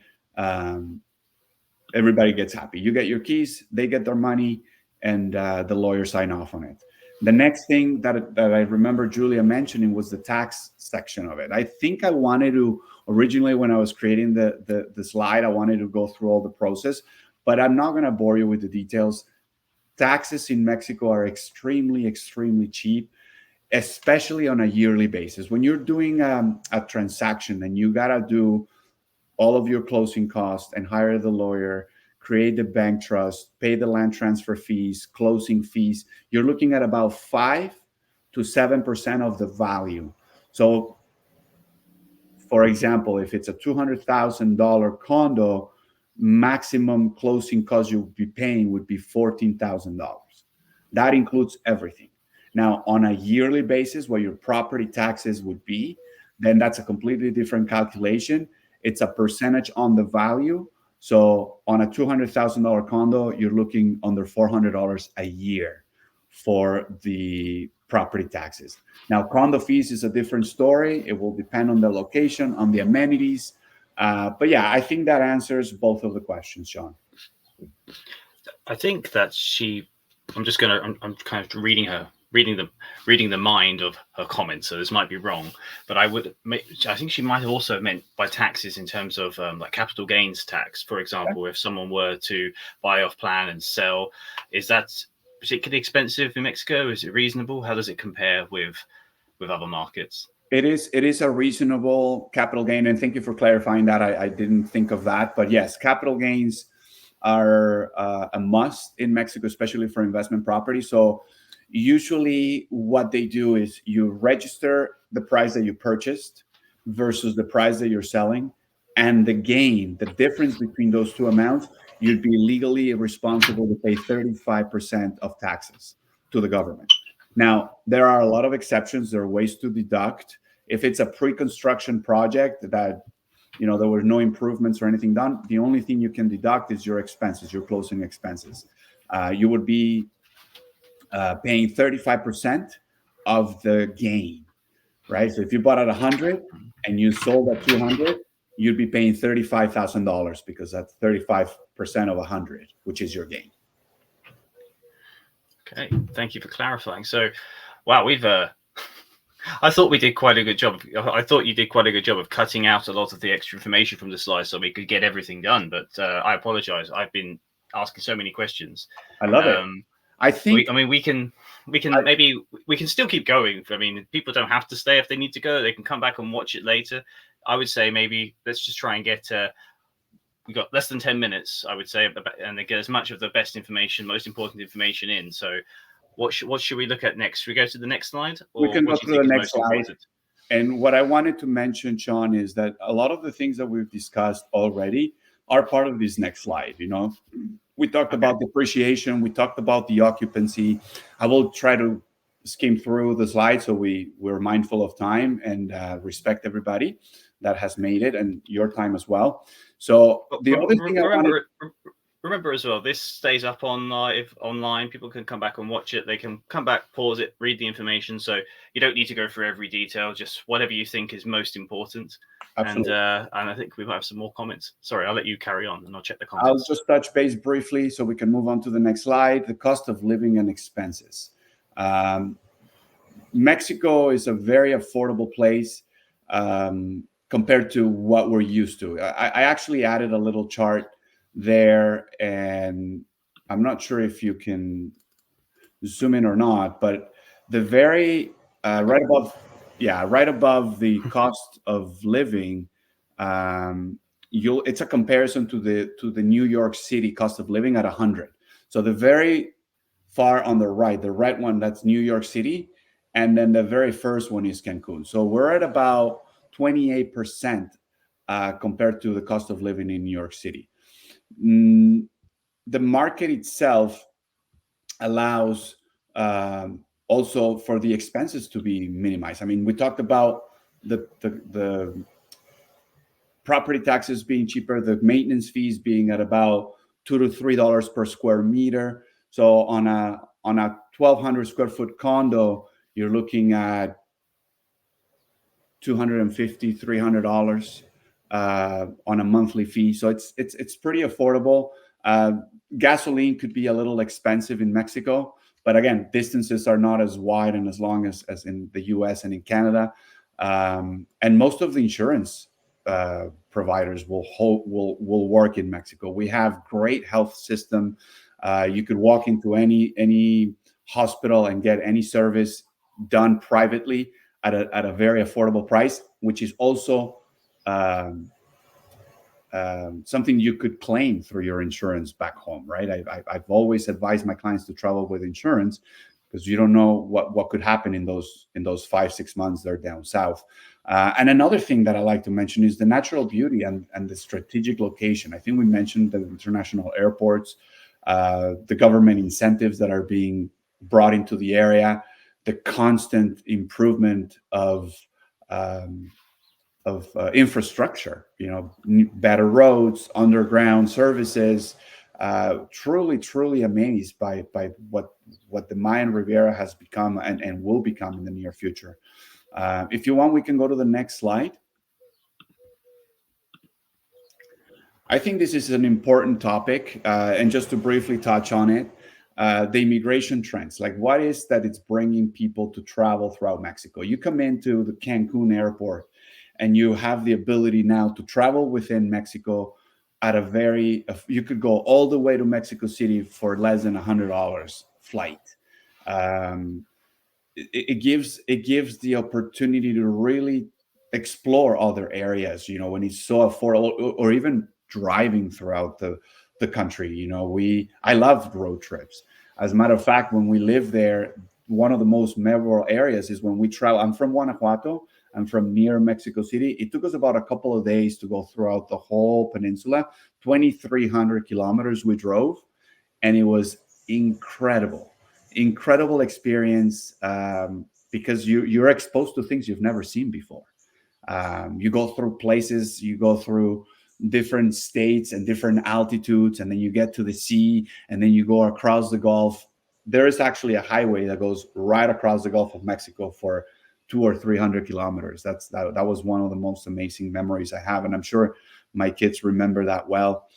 everybody gets happy. You get your keys, they get their money, and the lawyer sign off on it. The next thing that I remember Julia mentioning was the tax section of it. I think I wanted to, originally when I was creating the slide, I wanted to go through all the process, but I'm not going to bore you with the details. Taxes in Mexico are extremely, extremely cheap, especially on a yearly basis. When you're doing a transaction and you got to do all of your closing costs and hire the lawyer, create the bank trust, pay the land transfer fees, closing fees, you're looking at about 5 to 7% of the value. So, for example, if it's a $200,000 condo, maximum closing cost you'll be paying would be $14,000. That includes everything. Now, on a yearly basis, what your property taxes would be, then that's a completely different calculation. It's a percentage on the value. So on a $200,000 condo, you're looking under $400 a year for the property taxes. Now, condo fees is a different story. It will depend on the location, on the amenities. But yeah, I think that answers both of the questions, Sean. I think that I'm kind of reading the mind of her comments, so this might be wrong, but I think she might have also meant by taxes in terms of like capital gains tax, for example. If someone were to buy off plan and sell, is that particularly expensive in Mexico? Is it reasonable? How does it compare with other markets? It is a reasonable capital gain, and thank you for clarifying that. I didn't think of that, but yes, capital gains are a must in Mexico, especially for investment property. So usually what they do is you register the price that you purchased versus the price that you're selling, and the gain, the difference between those two amounts, you'd be legally responsible to pay 35% of taxes to the government. Now, there are a lot of exceptions. There are ways to deduct. If it's a pre-construction project that There were no improvements or anything done. The only thing you can deduct is your expenses, your closing expenses. You would be paying 35% of the gain, right? So if you bought at 100 and you sold at 200, you'd be paying $35,000 because that's 35% of 100, which is your gain. Okay, thank you for clarifying. So, wow, we've I thought we did quite a good job. I thought you did quite a good job of cutting out a lot of the extra information from the slides so we could get everything done. But I apologize. I've been asking so many questions. I love it. I think. we can maybe we can still keep going. I mean, people don't have to stay if they need to go. They can come back and watch it later. I would say maybe let's just try and get. We got less than 10 minutes, I would say, and get as much of the best information, most important information in. So, what should we look at next? Should we go to the next slide? Or we can go to the next slide. Important? And what I wanted to mention, Sean, is that a lot of the things that we've discussed already are part of this next slide. We talked about depreciation. We talked about the occupancy. I will try to skim through the slides so we're mindful of time and respect everybody that has made it and your time as well. So the other thing remember as well, this stays up on live online. People can come back and watch it. They can come back, pause it, read the information. So you don't need to go through every detail. Just whatever you think is most important. Absolutely. And I think we might have some more comments. Sorry, I'll let you carry on and I'll check the comments. I'll just touch base briefly so we can move on to the next slide. The cost of living and expenses. Mexico is a very affordable place compared to what we're used to. I actually added a little chart there, and I'm not sure if you can zoom in or not, but the very right above the cost of living, it's a comparison to the New York City cost of living at 100. So the very far on the right one, that's New York City, and then the very first one is Cancun. So we're at about 28% compared to the cost of living in New York City. The market itself allows also for the expenses to be minimized. I mean, we talked about the property taxes being cheaper, the maintenance fees being at about $2 to $3 per square meter. So on a 1,200 square foot condo, you're looking at $250, $300 on a monthly fee. So it's pretty affordable. Gasoline could be a little expensive in Mexico, but again, distances are not as wide and as long as in the US and in Canada. And most of the insurance providers will work in Mexico. We have great health system. You could walk into any hospital and get any service done privately at a very affordable price, which is also something you could claim through your insurance back home, right? I've always advised my clients to travel with insurance because you don't know what could happen in those 5-6 months they're down south. And another thing that I like to mention is the natural beauty and the strategic location. I think we mentioned the international airports, the government incentives that are being brought into the area, the constant improvement of infrastructure, better roads, underground services. Truly amazed by what the Mayan Riviera has become and will become in the near future. If you want, we can go to the next slide. I think this is an important topic, and just to briefly touch on it, the immigration trends, like what is that it's bringing people to travel throughout Mexico. You come into the Cancun airport and you have the ability now to travel within Mexico at you could go all the way to Mexico City for less than $100 flight. It gives the opportunity to really explore other areas, when it's so affordable, or even driving throughout the country. I love road trips. As a matter of fact, when we live there, one of the most memorable areas is when we travel. I'm from Guanajuato. I'm from near Mexico City. It took us about a couple of days to go throughout the whole peninsula. 2,300 kilometers we drove, and it was incredible experience, because you're exposed to things you've never seen before. You go through places, you go through different states and different altitudes, and then you get to the sea, and then you go across the Gulf. There is actually a highway that goes right across the Gulf of Mexico for 200 or 300 kilometers. That was one of the most amazing memories I have, and I'm sure my kids remember that well.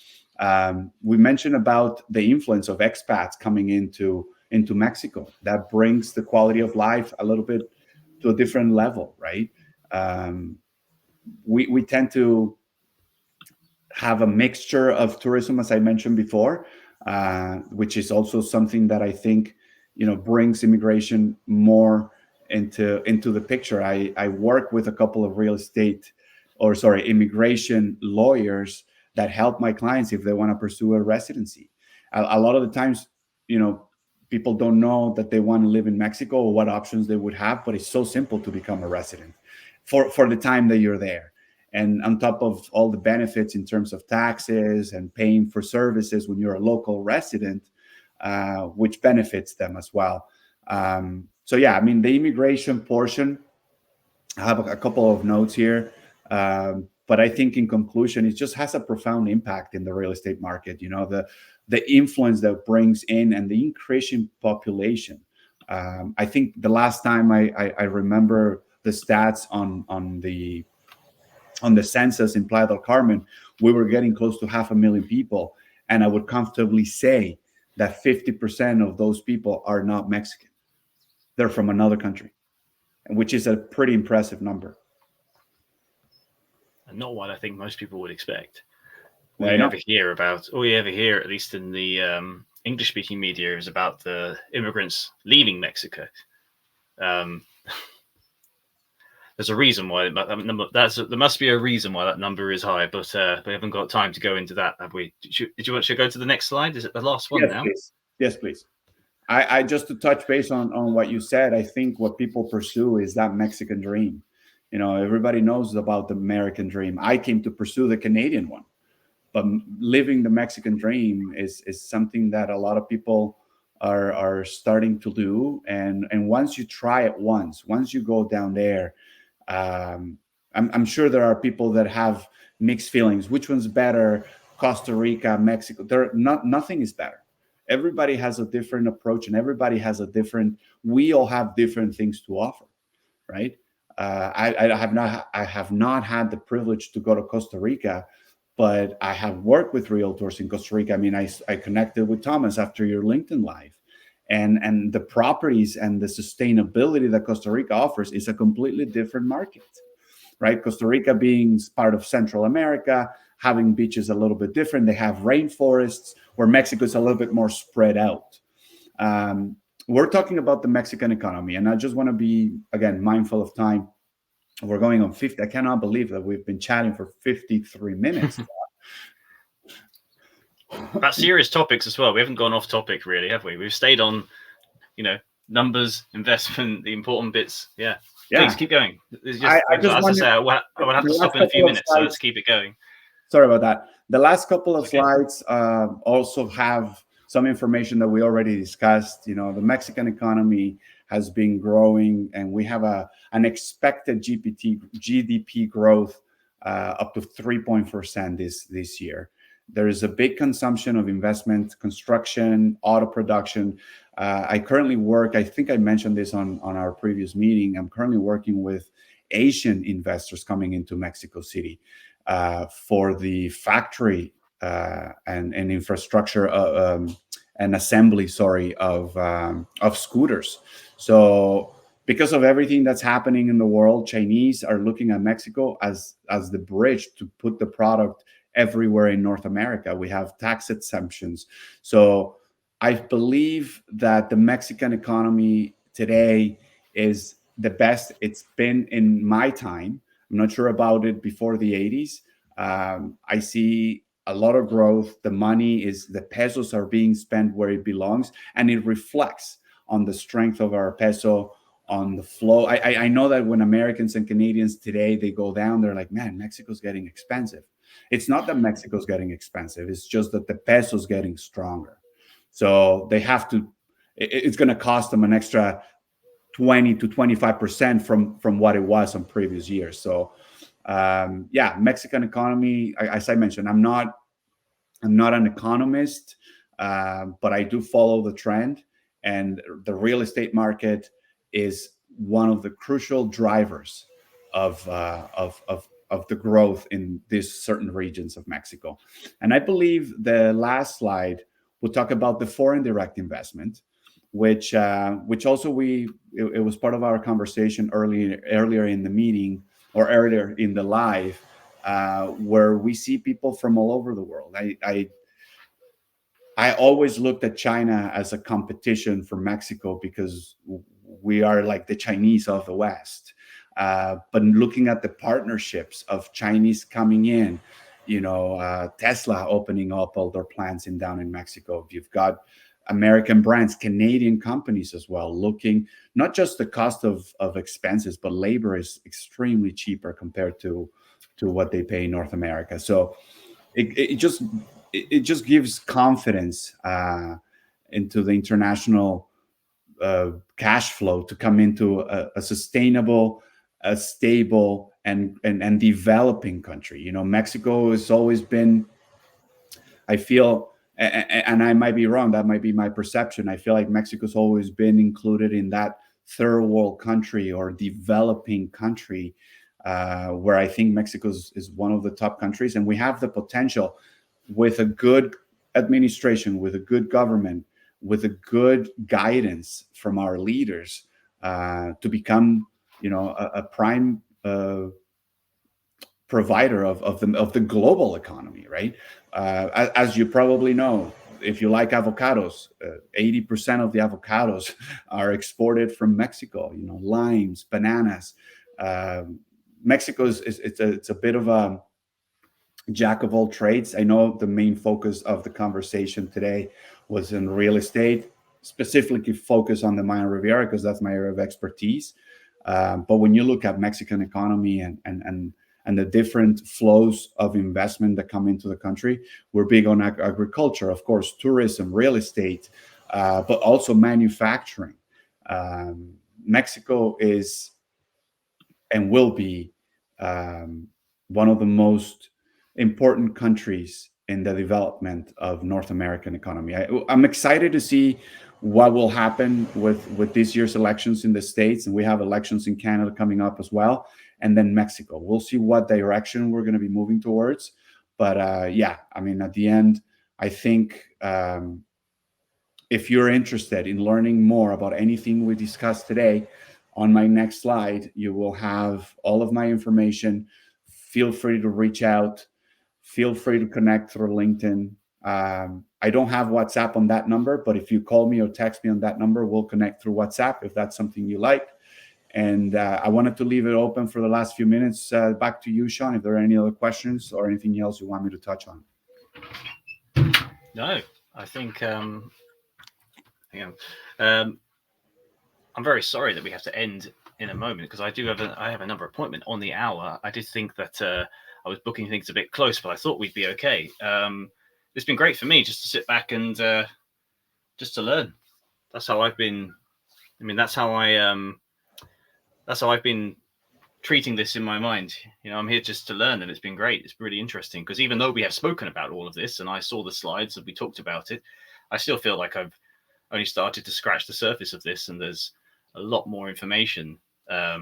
We mentioned about the influence of expats coming into Mexico. That brings the quality of life a little bit to a different level, right? Um, we tend to have a mixture of tourism, as I mentioned before, which is also something that I think brings immigration more into the picture. I work with a couple of real estate, or sorry, immigration lawyers that help my clients if they want to pursue a residency. A lot of the times, you know, people don't know that they want to live in Mexico or what options they would have, but it's so simple to become a resident for the time that you're there. And on top of all the benefits in terms of taxes and paying for services when you're a local resident, which benefits them as well. So yeah, I mean, the immigration portion, I have a couple of notes here. But I think in conclusion, it just has a profound impact in the real estate market. The influence that it brings in and the increasing population. I think the last time I remember the stats on the census in Playa del Carmen, we were getting close to 500,000 people. And I would comfortably say that 50% of those people are not Mexican. They're from another country, which is a pretty impressive number. And not what I think most people would expect. I All you know. ever hear, at least in the English-speaking media, is about the immigrants leaving Mexico. There's a reason why that number. There must be a reason why that number is high, but we haven't got time to go into that, have we? Did you want to go to the next slide? Is it the last one Yes, now? please. Yes, please. I just to touch base on what you said, I think what people pursue is that Mexican dream. Everybody knows about the American dream. I came to pursue the Canadian one, but living the Mexican dream is something that a lot of people are starting to do. And once you try it once you go down there, I'm sure there are people that have mixed feelings. Which one's better? Costa Rica, Mexico? Nothing is better. Everybody has a different approach, and everybody has a different. We all have different things to offer, right? I have not had the privilege to go to Costa Rica, but I have worked with realtors in Costa Rica. I mean, I connected with Thomas after your LinkedIn Live, and the properties and the sustainability that Costa Rica offers is a completely different market, right? Costa Rica being part of Central America, having beaches a little bit different. They have rainforests, where Mexico is a little bit more spread out. We're talking about the Mexican economy, and I just want to be, again, mindful of time. We're going on 50. I cannot believe that we've been chatting for 53 minutes. About serious topics as well. We haven't gone off topic really, have we? We've stayed on, numbers, investment, the important bits. Yeah. Please keep going. As I say, I would have to stop in a few minutes, so let's keep it going. Sorry about that. The last couple of slides also have some information that we already discussed. The Mexican economy has been growing, and we have an expected GDP growth up to 3% this year. There is a big consumption of investment, construction, auto production. I currently work, I think I mentioned this on our previous meeting, I'm currently working with Asian investors coming into Mexico City for the factory and infrastructure and assembly, of scooters. So because of everything that's happening in the world, Chinese are looking at Mexico as the bridge to put the product everywhere in North America. We have tax exemptions. So I believe that the Mexican economy today is the best it's been in my time. I'm not sure about it before the 80s. I see a lot of growth. The pesos are being spent where it belongs, and it reflects on the strength of our peso, on the flow. I know that when Americans and Canadians today, they go down, they're like, man, Mexico's getting expensive. It's not that Mexico's getting expensive. It's just that the peso's getting stronger. So they have to, it's going to cost them an extra 20 to 25% from what it was on previous years. So Yeah, Mexican economy. As I mentioned, I'm not an economist, but I do follow the trend, and the real estate market is one of the crucial drivers of the growth in these certain regions of Mexico. And I believe the last slide will talk about the foreign direct investment, which also it was part of our conversation earlier in the meeting or earlier in the live, where we see people from all over the world. I always looked at China as a competition for Mexico because we are like the Chinese of the West. But looking at the partnerships of Chinese coming in, Tesla opening up all their plants down in Mexico. You've got American brands, Canadian companies as well, looking not just the cost of expenses, but labor is extremely cheaper compared to what they pay in North America. So it just gives confidence into the international cash flow to come into a sustainable, a stable, and developing country. Mexico has always been, I feel, and I might be wrong, that might be my perception. I feel like Mexico's always been included in that third world country or developing country, where I think Mexico is one of the top countries, and we have the potential with a good administration, with a good government, with a good guidance from our leaders, to become, a prime provider of the global economy, right? As you probably know, if you like avocados, 80% of the avocados are exported from Mexico. Limes, bananas. Mexico it's a bit of a jack of all trades. I know the main focus of the conversation today was in real estate, specifically focus on the Mayan Riviera because that's my area of expertise. But when you look at Mexican economy and the different flows of investment that come into the country, we're big on agriculture, of course, tourism, real estate, but also manufacturing. Mexico is and will be one of the most important countries in the development of North American economy. I'm excited to see what will happen with this year's elections in the States, and we have elections in Canada coming up as well, and then Mexico. We'll see what direction we're going to be moving towards. But yeah, I mean, at the end, I think if you're interested in learning more about anything we discussed today, on my next slide, you will have all of my information. Feel free to reach out. Feel free to connect through LinkedIn. I don't have WhatsApp on that number, but if you call me or text me on that number, we'll connect through WhatsApp if that's something you like. And I wanted to leave it open for the last few minutes. Back to you, Sean, if there are any other questions or anything else you want me to touch on. No, I think I'm very sorry that we have to end in a moment because I have another appointment on the hour. I did think that I was booking things a bit close, but I thought we'd be okay. It's been great for me just to sit back and just to learn. That's how I've been. I mean, that's how I've been treating this in my mind. I'm here just to learn, and it's been great. It's really interesting because even though we have spoken about all of this, and I saw the slides and we talked about it, I still feel like I've only started to scratch the surface of this, and there's a lot more information. Yeah,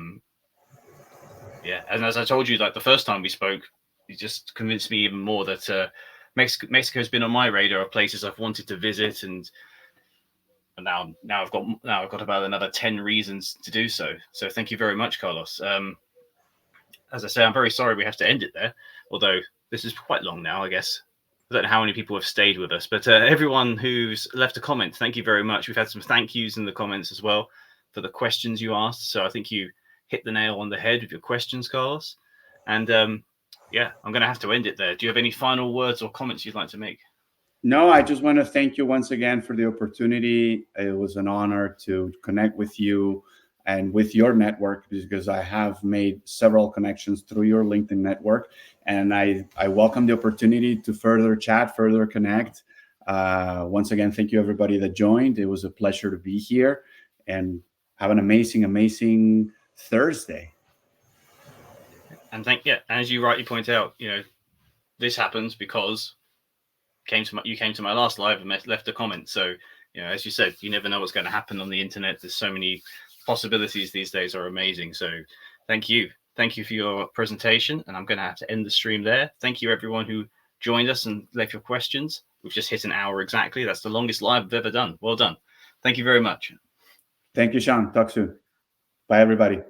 and as I told you, like the first time we spoke, you just convinced me even more that Mexico has been on my radar of places I've wanted to visit, and now I've got about another 10 reasons to do so. So thank you very much, Carlos. As I say, I'm very sorry we have to end it there, although this is quite long now, I guess. I don't know how many people have stayed with us, but everyone who's left a comment, thank you very much. We've had some thank yous in the comments as well for the questions you asked. So I think you hit the nail on the head with your questions, Carlos. And yeah, I'm going to have to end it there. Do you have any final words or comments you'd like to make? No, I just want to thank you once again for the opportunity. It was an honor to connect with you and with your network because I have made several connections through your LinkedIn network. And I welcome the opportunity to further chat, further connect. Once again, thank you everybody that joined. It was a pleasure to be here, and have an amazing, amazing Thursday. And as you rightly point out, this happens because you came to my last live and left a comment. So, as you said, you never know what's going to happen on the internet. There's so many possibilities these days are amazing. So thank you. Thank you for your presentation. And I'm going to have to end the stream there. Thank you, everyone who joined us and left your questions. We've just hit an hour exactly. That's the longest live I've ever done. Well done. Thank you very much. Thank you, Sean. Talk soon. Bye, everybody.